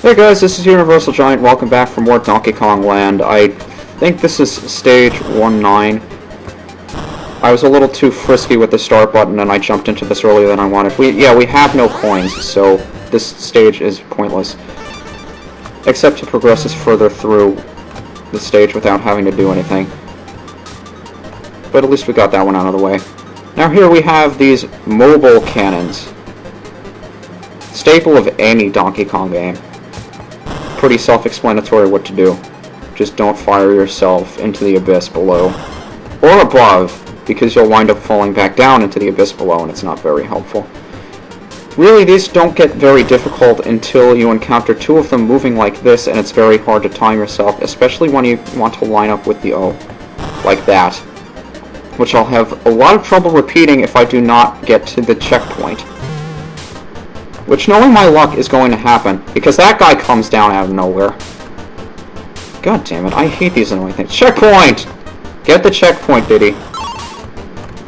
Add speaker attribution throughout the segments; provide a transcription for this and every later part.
Speaker 1: Hey guys, this is UniversalGiant. Welcome back for more Donkey Kong Land. I think this is stage 1-9. I was a little too frisky with the start button and I jumped into this earlier than I wanted. We have no coins, so this stage is pointless. Except to progress us further through the stage without having to do anything. But at least we got that one out of the way. Now here we have these mobile cannons. Staple of any Donkey Kong game. Pretty self-explanatory what to do. Just don't fire yourself into the abyss below. Or above, because you'll wind up falling back down into the abyss below, and it's not very helpful. Really, these don't get very difficult until you encounter two of them moving like this, and it's very hard to time yourself, especially when you want to line up with the O. Like that. Which I'll have a lot of trouble repeating if I do not get to the checkpoint. Which, knowing my luck, is going to happen, because that guy comes down out of nowhere. God damn it, I hate these annoying things. Checkpoint! Get the checkpoint, Diddy.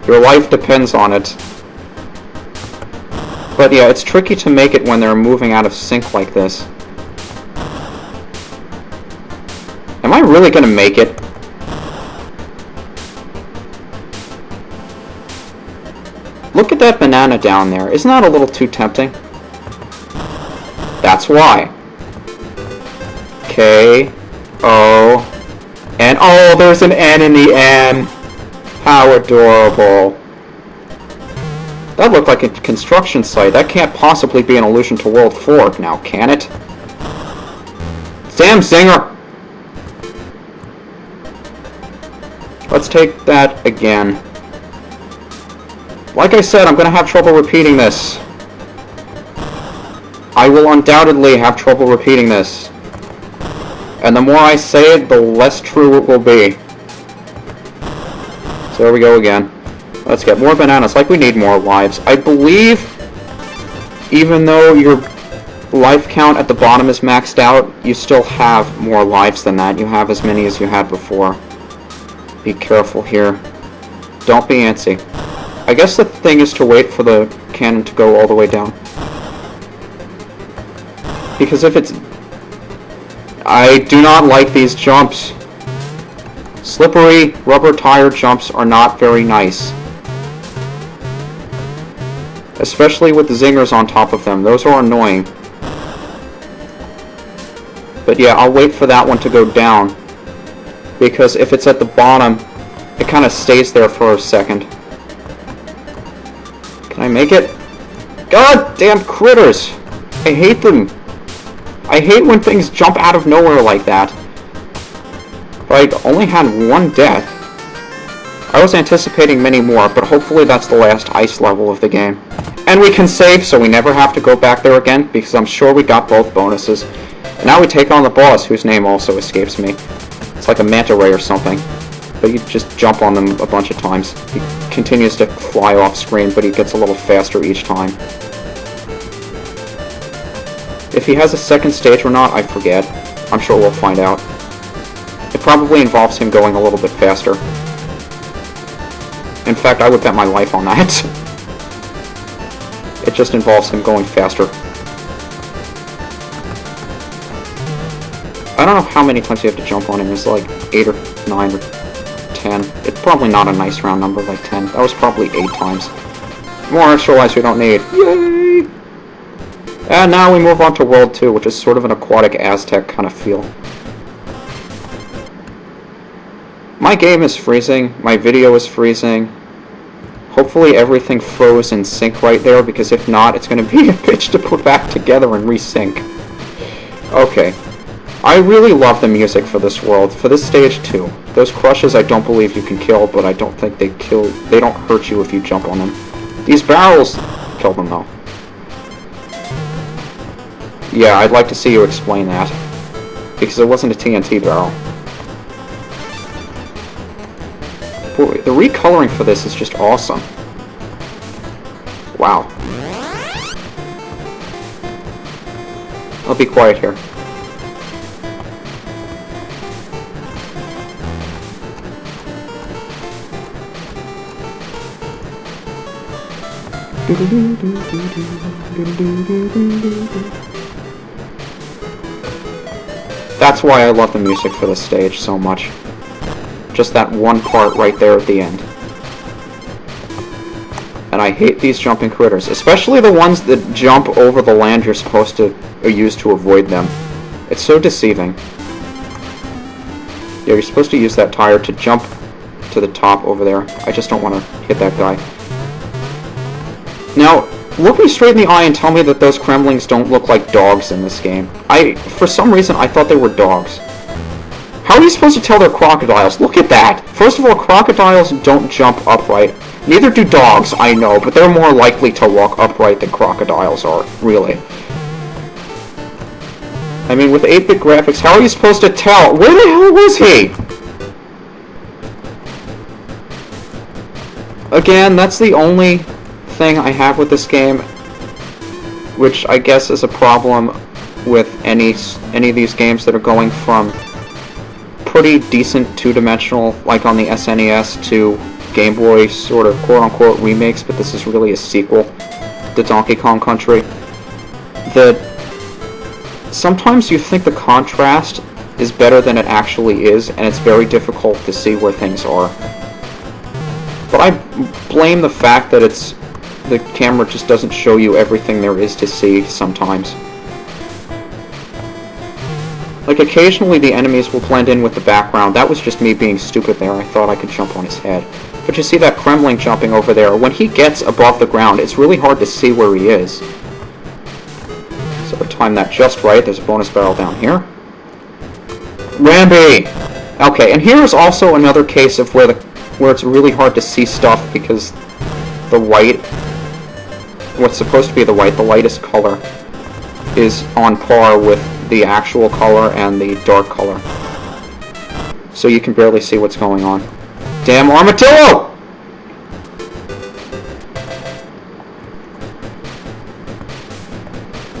Speaker 1: Your life depends on it. But yeah, it's tricky to make it when they're moving out of sync like this. Am I really gonna make it? Look at that banana down there. Isn't that a little too tempting? That's why. K, O, and oh, there's an N in the N. How adorable. That looked like a construction site. That can't possibly be an allusion to World 4 now, can it? Damn Zinger! Let's take that again. Like I said, I'm gonna have trouble repeating this. I will undoubtedly have trouble repeating this. And the more I say it, the less true it will be. So there we go again. Let's get more bananas, like we need more lives. I believe, even though your life count at the bottom is maxed out, you still have more lives than that. You have as many as you had before. Be careful here. Don't be antsy. I guess the thing is to wait for the cannon to go all the way down. Because if it's... I do not like these jumps. Slippery, rubber tire jumps are not very nice. Especially with the zingers on top of them. Those are annoying. But yeah, I'll wait for that one to go down. Because if it's at the bottom, it kind of stays there for a second. Can I make it? God damn critters! I hate them. I hate when things jump out of nowhere like that. But I only had one death. I was anticipating many more, but hopefully that's the last ice level of the game. And we can save, so we never have to go back there again, because I'm sure we got both bonuses. And now we take on the boss, whose name also escapes me. It's like a manta ray or something. But you just jump on them a bunch of times. He continues to fly off screen, but he gets a little faster each time. If he has a second stage or not, I forget. I'm sure we'll find out. It probably involves him going a little bit faster. In fact, I would bet my life on that. It just involves him going faster. I don't know how many times you have to jump on him. It's like 8 or 9 or 10. It's probably not a nice round number like 10. That was probably 8 times. More extra lives we don't need. Yay! And now we move on to World 2, which is sort of an aquatic Aztec kind of feel. My game is freezing. My video is freezing. Hopefully everything froze in sync right there, because if not, it's going to be a bitch to put back together and resync. Okay. I really love the music for this world, for this stage too. Those crushes I don't believe you can kill, but I don't think they don't hurt you if you jump on them. These barrels kill them though. Yeah, I'd like to see you explain that. Because it wasn't a TNT barrel. Boy, the recoloring for this is just awesome. Wow. I'll be quiet here. That's why I love the music for this stage so much. Just that one part right there at the end. And I hate these jumping critters, especially the ones that jump over the land you're supposed to use to avoid them. It's so deceiving. Yeah, you're supposed to use that tire to jump to the top over there. I just don't want to hit that guy. Now, look me straight in the eye and tell me that those Kremlings don't look like dogs in this game. For some reason, I thought they were dogs. How are you supposed to tell they're crocodiles? Look at that! First of all, crocodiles don't jump upright. Neither do dogs, I know, but they're more likely to walk upright than crocodiles are, really. I mean, with 8-bit graphics, how are you supposed to tell? Where the hell was he? Again, that's the only thing I have with this game, which I guess is a problem with any of these games that are going from pretty decent two-dimensional, like on the SNES, to Gameboy sort of quote-unquote remakes, but this is really a sequel to Donkey Kong Country. That sometimes you think the contrast is better than it actually is, and it's very difficult to see where things are. But I blame the fact that the camera just doesn't show you everything there is to see sometimes. Like, occasionally the enemies will blend in with the background. That was just me being stupid there. I thought I could jump on his head. But you see that Kremling jumping over there. When he gets above the ground, it's really hard to see where he is. So I timed that just right. There's a bonus barrel down here. Ramby! Okay, and here's also another case of where it's really hard to see stuff because the white, what's supposed to be the white, the lightest color, is on par with the actual color and the dark color. So you can barely see what's going on. Damn armadillo!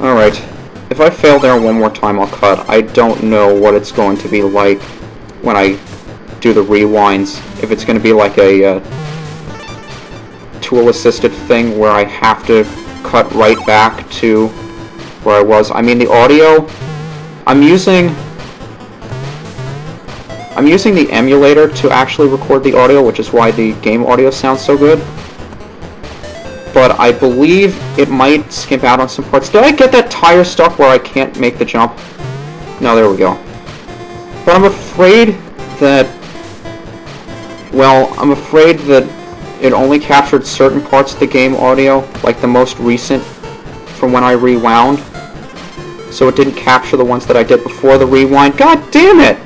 Speaker 1: Alright. If I fail there one more time, I'll cut. I don't know what it's going to be like when I do the rewinds. If it's going to be like a tool-assisted thing where I have to cut right back to where I was. I mean, the audio, I'm using the emulator to actually record the audio, which is why the game audio sounds so good. But I believe it might skimp out on some parts. Did I get that tire stuck where I can't make the jump? No, there we go. But I'm afraid that, well, I'm afraid that it only captured certain parts of the game audio, like the most recent from when I rewound. So it didn't capture the ones that I did before the rewind. God damn it!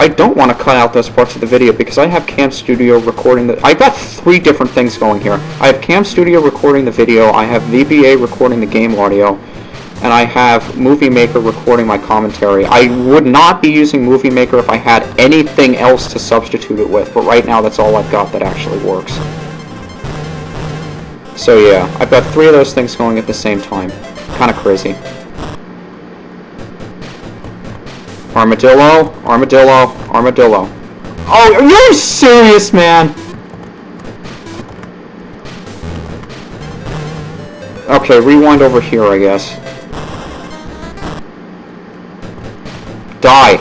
Speaker 1: I don't want to cut out those parts of the video because I have Cam Studio recording the... I got 3 different things going here. I have Cam Studio recording the video, I have VBA recording the game audio, and I have Movie Maker recording my commentary. I would not be using Movie Maker if I had anything else to substitute it with, but right now that's all I've got that actually works. So yeah, I've got 3 of those things going at the same time. Kinda crazy. Armadillo, armadillo, armadillo. Oh, are you serious, man? Okay, rewind over here, I guess. Die!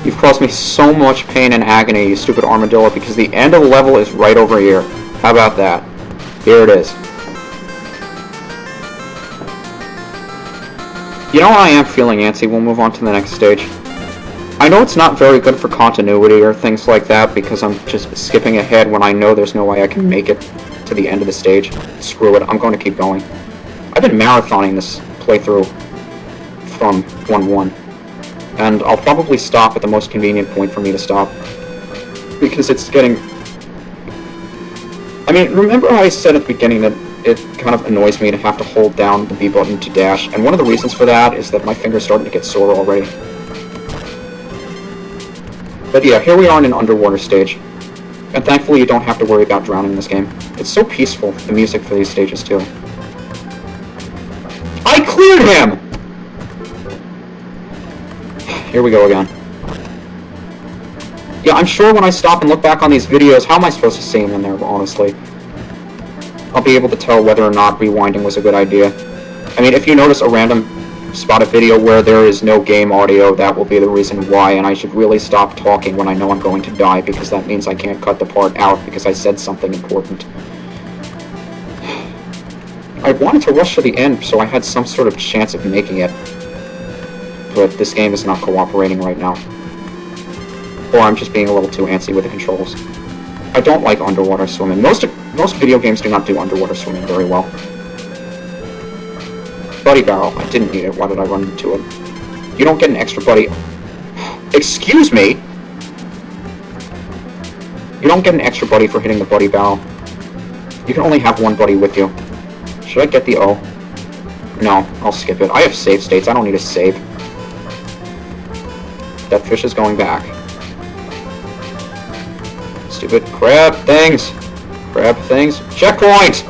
Speaker 1: You've caused me so much pain and agony, you stupid armadillo, because the end of the level is right over here. How about that? Here it is. You know how I am feeling antsy? We'll move on to the next stage. I know it's not very good for continuity or things like that because I'm just skipping ahead when I know there's no way I can make it to the end of the stage. Screw it, I'm going to keep going. I've been marathoning this playthrough from 1-1, and I'll probably stop at the most convenient point for me to stop because it's getting... I mean, remember how I said at the beginning that it kind of annoys me to have to hold down the B button to dash, and one of the reasons for that is that my finger's starting to get sore already. But yeah, here we are in an underwater stage. And thankfully you don't have to worry about drowning in this game. It's so peaceful, the music for these stages too. I cleared him! Here we go again. Yeah, I'm sure when I stop and look back on these videos, how am I supposed to see them in there, honestly? I'll be able to tell whether or not rewinding was a good idea. I mean, if you notice a random spot of video where there is no game audio, that will be the reason why, and I should really stop talking when I know I'm going to die, because that means I can't cut the part out because I said something important. I wanted to rush to the end so I had some sort of chance of making it, but this game is not cooperating right now. Or I'm just being a little too antsy with the controls. I don't like underwater swimming. Most video games do not do underwater swimming very well. Buddy barrel. I didn't need it. Why did I run into it? You don't get an extra buddy... Excuse me? You don't get an extra buddy for hitting the buddy barrel. You can only have one buddy with you. Should I get the O? No, I'll skip it. I have save states. I don't need a save. That fish is going back. Stupid crab things. Crab things. Checkpoint!